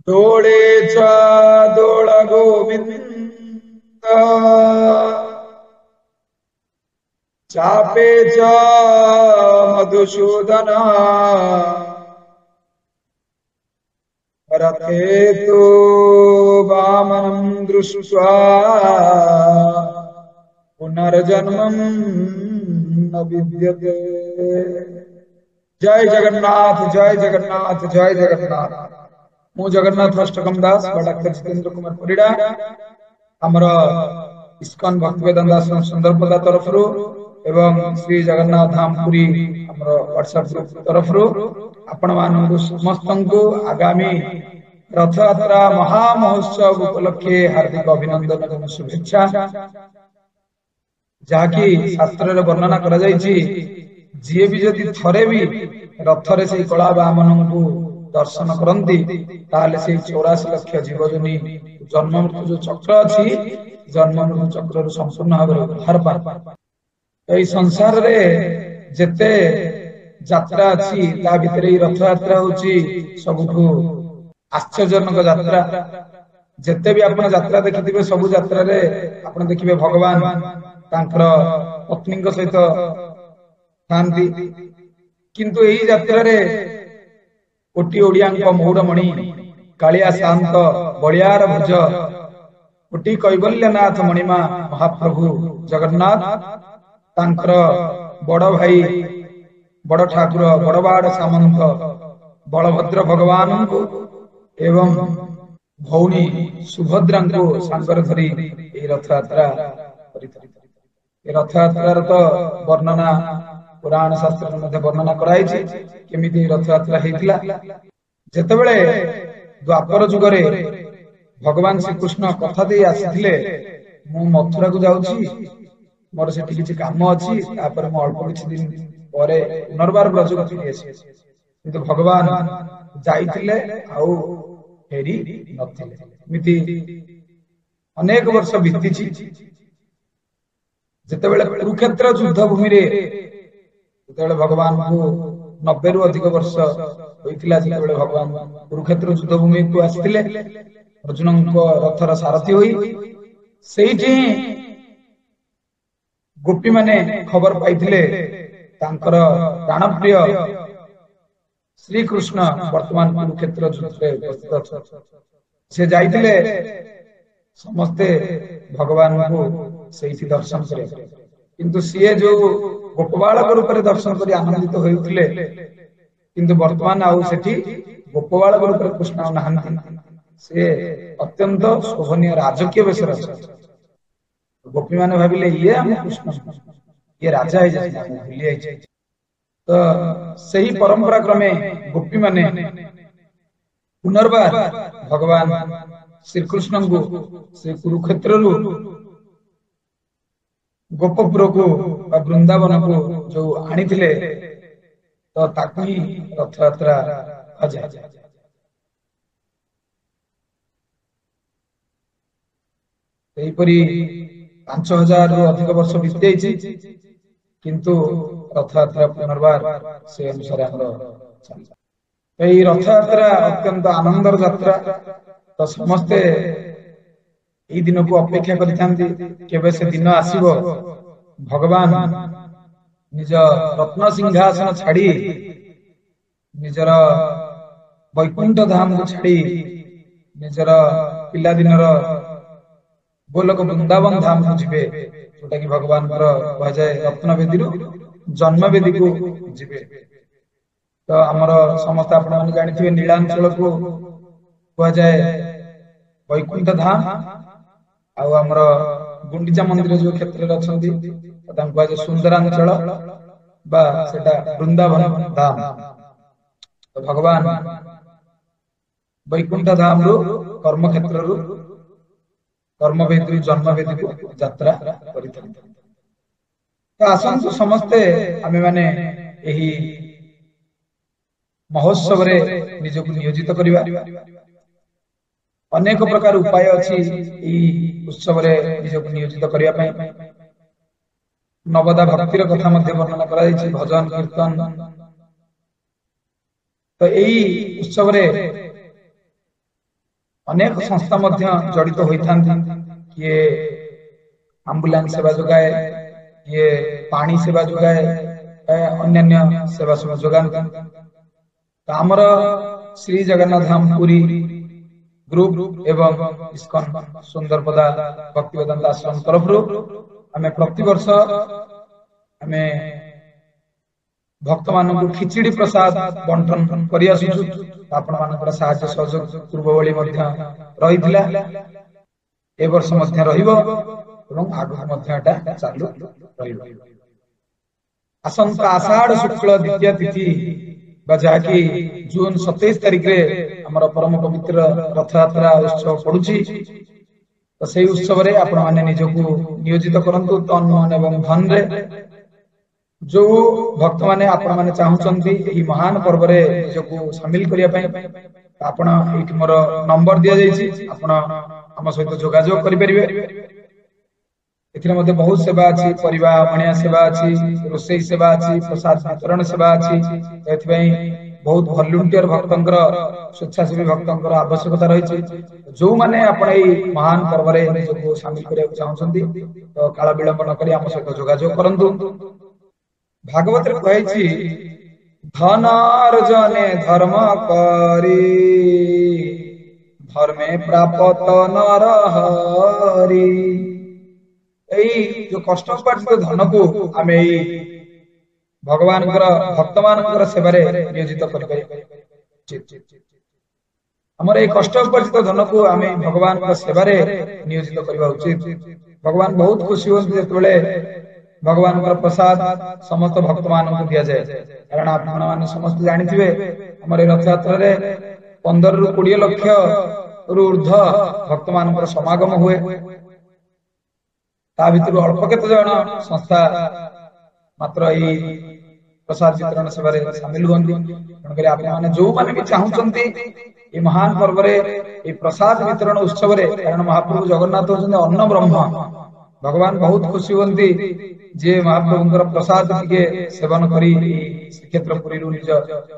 डोळे च दोळ गोविंद चापे च मधुसूदन रथे तु वामनं दृष्ट्वा पुनर्जन्मं न विद्यते। जय जगन्नाथ जय जगन्नाथ जय जगन्नाथ। मु जगन्नाथ अष्टकम दास बा डॉक्टर जितेंद्र कुमार परिड़ा आमर इस्कन भक्ति वेदांत आश्रम सुंदरपदा तरफ एवं श्री जगन्नाथ धाम पुरी आमर व्हाट्सएप ग्रुप तरफ आपण मानू समस्त को आगामी रथ यात्रा महामहोत्सव उपलक्षे हार्दिक अभिनंदन एवं शुभेच्छा। जहाँकि शास्त्र वर्णना करा जायछि जी भी जदि थरे भी रथरे से कला बामन को दर्शन करती ताले से 84 लक्ष जीवजनी जन्म मृत्यु जो चक्र अच्छी जन्म मृत्यु चक्र संपूर्ण भाव उद्धार पाए। संसार रे जेते यात्रा अच्छी ता भितर रथ यात्रा होची सबुठु आश्चर्यजनक यात्रा। जेते भी आपण यात्रा देखिथिबे सब यात्रा रे आपण देखिबे भगवान तांकर पत्नी सहित थांती किंतु एही यात्रा रे कोटी ओडियांक मौड़मणि कालिया शांत बलियार भुज कोटी कैवल्यनाथ मणिमा महाप्रभु जगन्नाथ तांकर बड़ भाई बड़ ठाकुर बड़बाड़ सामंत बलभद्र भगवान को एवं भौणी सुभद्रा को सांगर धरी रथ यात्रा रथ यात्रा तो वर्णना पुराण शास्त्र में वर्णना कराई केमिति रथ यात्रा हेतिला। जेतेबेले द्वापर जुगरे भगवान श्री कृष्ण कथा दे आसीथिले मु मथुरा को जाउछि मोर सेठी किछि काम अछि तापर मु अल्प किछि दिन परे पुनर्बार ब्रज को फेरि आसी किंतु भगवान जाइथिले आउ फेरी नथिले। मिति अनेक वर्ष बीतिछि जेतेबेले कुरुक्षेत्र युद्ध भूमि रे जेतेबेले भगवान को 90 रु अधिक वर्ष होइतिला जेतेबेले भगवान कुरुक्षेत्र युद्ध भूमि को आसीथिले अर्जुन को रथर सारथी होई सेठी गोपी माने खबर पाइथिले तांकर प्राणप्रिय श्री कृष्ण वर्तमान कुरुक्षेत्र युद्ध रे उपस्थित से जाइथिले समस्ते भगवान को सेठी दर्शन करे किंतु सीए जो गोपबालक रूप में दर्शन करी आनंदित होइथिले किंतु वर्तमान आउ सेठी गोपबालक रूप में कृष्ण नाहंती से अत्यंत शोभनीय राजकीय वेश गोपी माने भाबिले ये हम कृष्ण ये राजा है जैसे भूली आइछे। तो सही परंपरा क्रमे गोपी माने पुनर्बार भगवान श्री कृष्ण को श्री कुरुक्षेत्र गोपपुर को वृंदावन को जो आनी तो ताकू ही रथ यात्रा कहुए। 5000 रु अधिक वर्ष बीती किंतु रथ यात्रा पुनर्बार से अनुसार रथ यात्रा अत्यंत आनंदर यात्रा। तो समस्ते यही दिन को अपेक्षा करते से दिन आसीबो भगवान निज रत्न सिंहासन छाड़ी निजर वैकुंठ धाम को छाड़ी निजर पिला दिनर गोलक वृंदावन धाम को जीवे जोटा कि भगवान कह जाए रत्न वेदी जन्म वेदी को जीवे। तो आमर समस्त आपण माने जानिथिबे नीलांचल को कह जाए वैकुंठ धाम आउ आमर गुंडीचा मंदिर जो क्षेत्र रे अछंती तांको कह जाए सुंदरांचल बा सेटा वृंदावन धाम। तो भगवान वैकुंठ धाम रो कर्म क्षेत्र रो कर्म वेदी जन्म वेदी को यात्रा करिथि। तो आसंतु समस्ते आमे माने एही महोत्सव रे निजको नियोजित करिबा। अनेक प्रकार उपाय अछि ई उत्सव रे निजको नियोजित करिया पय। नवदा भक्तिर कथा मध्ये वर्णना करा जायछि भजन कीर्तन। तो एही उत्सव रे अनेक संस्था जड़ित होता किए आंबुलांस सेवा जोगाए किए पानी सेवा जोगाए अन्य सेवा सब जोगाती आमर श्री जगन्नाथ धाम पुरी ग्रुप एवं इस्कन सुंदरपदा भक्ति वेदांत आश्रम तरफ आम प्रतिवर्ष आम भक्त मान खिचड़ी प्रसाद बंटन कर आपण मान साहाय्य सहयोग पूर्व भली रही ए वर्ष चालू आसंता आषाढ़ शुक्ल द्वितीय तिथि जहाँकि जून 27 तारिख रे हमर परम पवित्र रथ यात्रा उत्सव पड़ुछि तो से उत्सव रे आपण माने निजको नियोजित करंतु तन मन एवं धन रे जो भक्त माने आपण माने चाहुचंती एही महान पर्व रे निजको शामिल करिया पय आपण एठी मोर नंबर दिया जायछि आपण हम सहित जोगाजोग करि परिबे एथिरे मध्ये बहुत सेवा अछि परिवार मणिया सेवा अछि रोसई सेवा अछि प्रसाद वितरण सेवा अछि एथिबई बहुत वॉलंटियर भक्तंकर स्वेच्छासेवी भक्तंकर आवश्यकता रही जो माने आपण एई महान पर्व रे निजको शामिल करिया चाहुचंती तो काल विलंब न करी हम सहित जोगाजोग करंतु भागवत रे कहैछि धन अर्जने धर्म करी धर्मे प्राप्त नर हरि जो कष्ट उपार्जित धन को आम भगवान भक्त मान सेवा नियोजित आमर ये कष्ट उपार्जित धन को आम भगवान सेवा नियोजित करवा उचित भगवान बहुत खुशी होते भगवान प्रसाद समस्त भक्त मान दि जाए कारण आप समस्त जानी आम रथ यात्रा 15 ରୁ 20 लक्ष ऊर्ध्व भक्त मान समागम हुए ता भितर अल्प केते जण संस्था मात्र ई प्रसाद वितरण सेवा रे शामिल होंदी तणकरी आप माने जो माने भी चाहुचंती ए महान पर्व रे ए प्रसाद वितरण उत्सव रे कारण महाप्रभु जगन्नाथ होचंदी अन्न ब्रह्म भगवान बहुत खुशी होंदी जे महाप्रभुंकर प्रसाद के सेवन करी श्रीक्षेत्र पुरी रु निज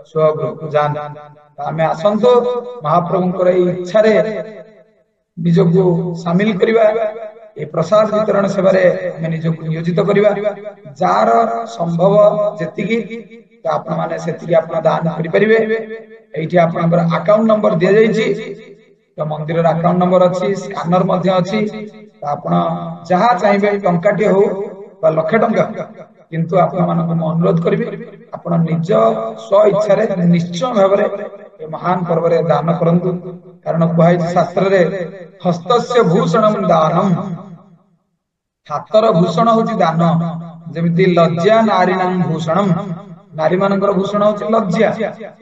स्वगृह को जान आमे आसंतो महाप्रभुंकर इच्छा रे निजको शामिल करिवा ए प्रसाद वितरण सेवा निजको नियोजित करिवा जार संभव जेतिकी आपण माने सेतिकी आपण दान करि परिबे एठी आपनकर अकाउंट नंबर दिया जायछि तो मंदिर रा अकाउंट नंबर अछि स्कैनर मध्ये अछि आपण जहा चाहिबे टंकाटी हो बा लाख टंका किंतु आपण मानको अनुरोध करिवे आपण निज स्व इच्छा रे निश्चय भाव रे ए महान पर्व रे दान करंतु कारण कहै शास्त्र रे हस्तस्य भूषणम दानम हातर भूषण होची दान जेमिति लज्जा नारीणां भूषणम नारी मानकर भूषण होची लज्जा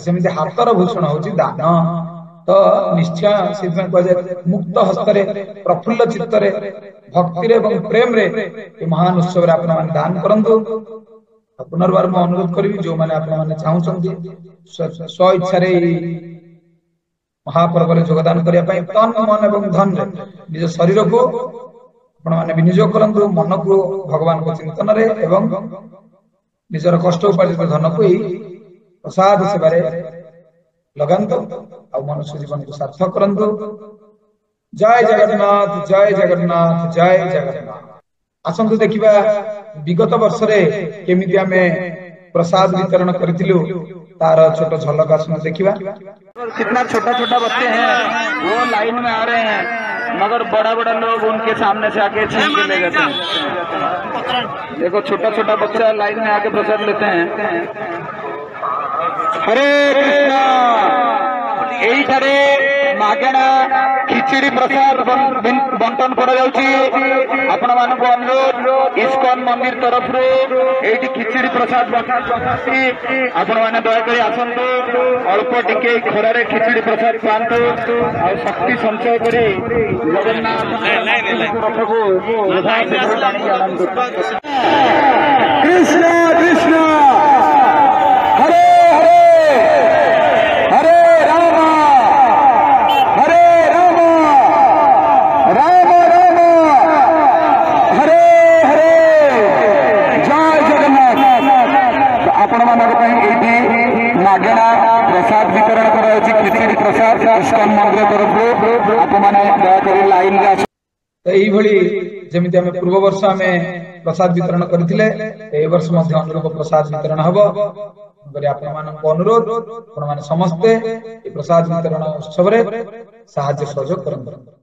सेमिति हातर भूषण होची दान तो निश्चय सिद्धं कहे मुक्त हस्तरे प्रफुल्ल चित्तरे भक्ति रे एवं प्रेम रे ए महान उत्सव रे आपण मान दान करंतु पुनर्बार मैं अनुरोध करी जो माने आपण माने चाहुचंती स्व इच्छा रे महापर्व रे योगदान करिया पई तन मन एवं धन रे निज शरीर को आपण माने विनियोग करंतु मन को भगवान को चिंतन रे एवं निजर कष्ट उपार्जित धन को प्रसाद सेवा रे लगांतु आ मनुष्य जीवन को सार्थक करंतु जय जगन्नाथ जय जगन्नाथ जय जगन्नाथ आसंतु देखिबा विगत वर्ष रे केमिति आमे प्रसाद वितरण करथिलु तार छोटा झलक आसन देखिबा कितना छोटा छोटा बच्चे हैं वो लाइन में आ रहे हैं मगर बड़ा बड़ा लोग उनके सामने से आके छीन के ले जाते हैं। देखो छोटा छोटा बच्चा लाइन में आके प्रसाद लेते हैं। हरे कृष्णा यही ठारे मागेणा खिचड़ी प्रसाद बंटन कर आपण मान अनुरोध इस्कन मंदिर तरफ ये खिचड़ी प्रसाद आपण मैंने दयाकोरी आसतु अल्प टिके खरारे खिचड़ी प्रसाद पातु आ शक्ति संचय कर जगन्नाथ रथ को कृष्ण कृष्ण हरे हरे हरे राम हरे राम राम राम हरे हरे जय जगन्नाथ आपण मानक मागेणा प्रसाद वितरण कर खिचड़ी प्रसाद इस्कन मंदिर तरफ आपने दयाकोरी लाइन रे तो यही जमी आम पूर्व वर्ष आम प्रसाद वितरण करथिले ए वर्ष मध्य अनुरूप प्रसाद वितरण हबो अनुरोध आपण माने समस्ते प्रसाद वितरण उत्सव रे साहाय्य सहयोग करंतु।